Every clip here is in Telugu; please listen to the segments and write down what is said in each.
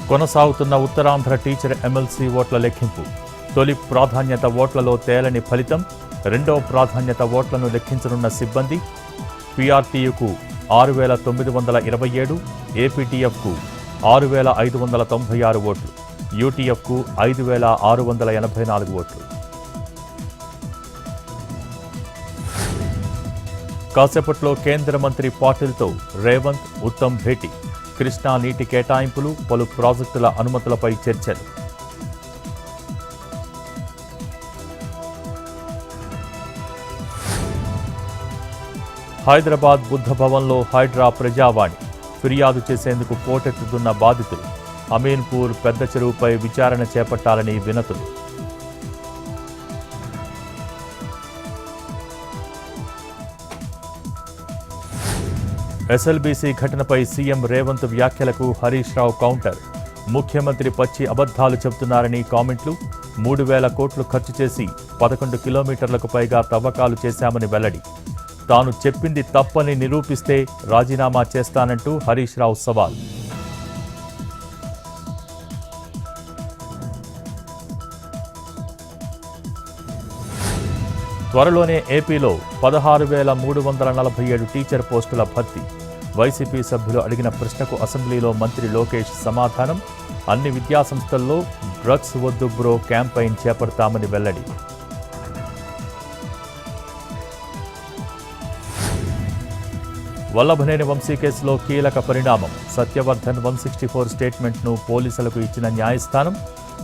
కొనసాగుతున్న ఉత్తరాంధ్ర టీచర్ ఎమ్మెల్సీ ఓట్ల లెక్కింపు. తొలి ప్రాధాన్యత ఓట్లలో తేలని ఫలితం. రెండవ ప్రాధాన్యత ఓట్లను లెక్కించనున్న సిబ్బంది. పీఆర్టీయూకు 6,927, ఏపీటీఎఫ్కు 6,596 ఓట్లు, యూటీఎఫ్కు 5,684 ఓట్లు. కాసేపట్లో కేంద్ర మంత్రి పాటిల్తో రేవంత్, ఉత్తమ్ భేటీ. కృష్ణా నీటి కేటాయింపులు, పలు ప్రాజెక్టుల అనుమతులపై చర్చలు. హైదరాబాద్ బుద్ధ భవన్లో హైడ్రా ప్రజావాణి. ఫిర్యాదు చేసేందుకు పోటెత్తుతున్న బాధితులు. అమీన్పూర్ పెద్ద చెరువుపై విచారణ చేపట్టాలని వినతులు. ఎస్ఎల్బీసీ ఘటనపై సీఎం రేవంత్ వ్యాఖ్యలకు హరీష్ రావు కౌంటర్. ముఖ్యమంత్రి పచ్చి అబద్ధాలు చెబుతున్నారని కామెంట్లు. 3,000 కోట్లు ఖర్చు చేసి 11 కిలోమీటర్లకు పైగా తవ్వకాలు చేశామని వెల్లడి. తాను చెప్పింది తప్పని నిరూపిస్తే రాజీనామా చేస్తానంటూ హరీష్ రావు సవాల్. త్వరలోనే ఏపీలో 16,347 టీచర్ పోస్టుల భర్తీ. వైసీపీ సభ్యులు అడిగిన ప్రశ్నకు అసెంబ్లీలో మంత్రి లోకేష్ సమాధానం. అన్ని విద్యాసంస్థల్లో డ్రగ్స్ వద్దు బ్రో క్యాంపెయిన్ చేపడతామని వెల్లడి. వల్లభనేని వంశీ కేసులో కీలక పరిణామం. సత్యవర్ధన్ 164 స్టేట్మెంట్ను పోలీసులకు ఇచ్చిన న్యాయస్థానం.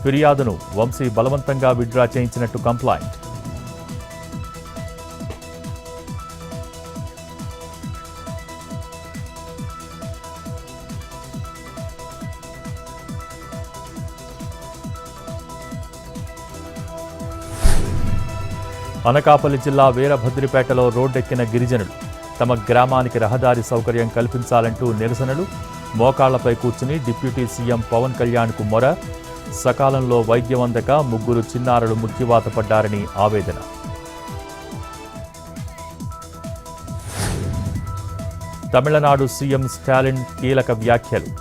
ఫిర్యాదును వంశీ బలవంతంగా విత్డ్రా చేయించినట్టు కంప్లైంట్. అనకాపల్లి జిల్లా వీరభద్రిపేటలో రోడ్డెక్కిన గిరిజనులు. తమ గ్రామానికి రహదారి సౌకర్యం కల్పించాలంటూ నిరసనలు. మోకాళ్లపై కూర్చుని డిప్యూటీ సీఎం పవన్ కళ్యాణ్కు మొర. సకాలంలో వైద్యం అందక 3 చిన్నారులు మృత్యువాత పడ్డారని ఆవేదన. తమిళనాడు సీఎం స్టాలిన్ కీలక వ్యాఖ్యలు.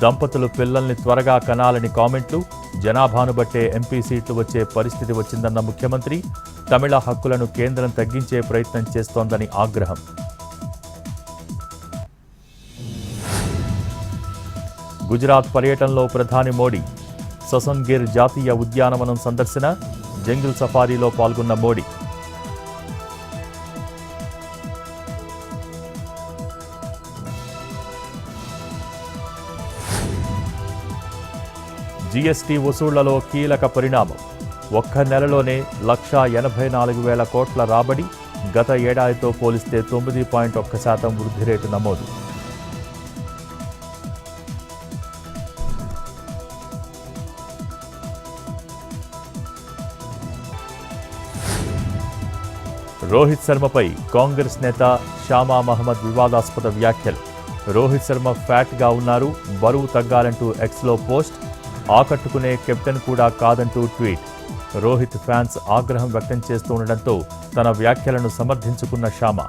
దంపతులు పిల్లల్ని త్వరగా కనాలని కామెంట్లు. జనాభాను బట్టే ఎంపీ సీట్లు వచ్చే పరిస్థితి వచ్చిందన్న ముఖ్యమంత్రి. తమిళ హక్కులను కేంద్రం తగ్గించే ప్రయత్నం చేస్తోందని ఆగ్రహం. గుజరాత్ పర్యటనలో ప్రధాని మోడీ. ససన్గిర్ జాతీయ ఉద్యానవనం సందర్శన. జంగిల్ సఫారీలో పాల్గొన్న మోడీ. జీఎస్టీ వసూళ్లలో కీలక పరిణామం. ఒక్క నెలలోనే 1,84,000 కోట్ల రాబడి. గత ఏడాదితో పోలిస్తే 9.1% వృద్ధి రేటు నమోదు. రోహిత్ శర్మపై కాంగ్రెస్ నేత షామా మహమ్మద్ వివాదాస్పద వ్యాఖ్యలు. రోహిత్ శర్మ ఫ్యాట్గా ఉన్నారు, బరువు తగ్గాలంటూ ఎక్స్లో పోస్ట్. ఆకట్టుకునే కెప్టెన్ కూడా కాదంటూ ట్వీట్. రోహిత్ ఫ్యాన్స్ ఆగ్రహం వ్యక్తం చేస్తుండటంతో తన వ్యాఖ్యలను సమర్థించుకున్న షామా.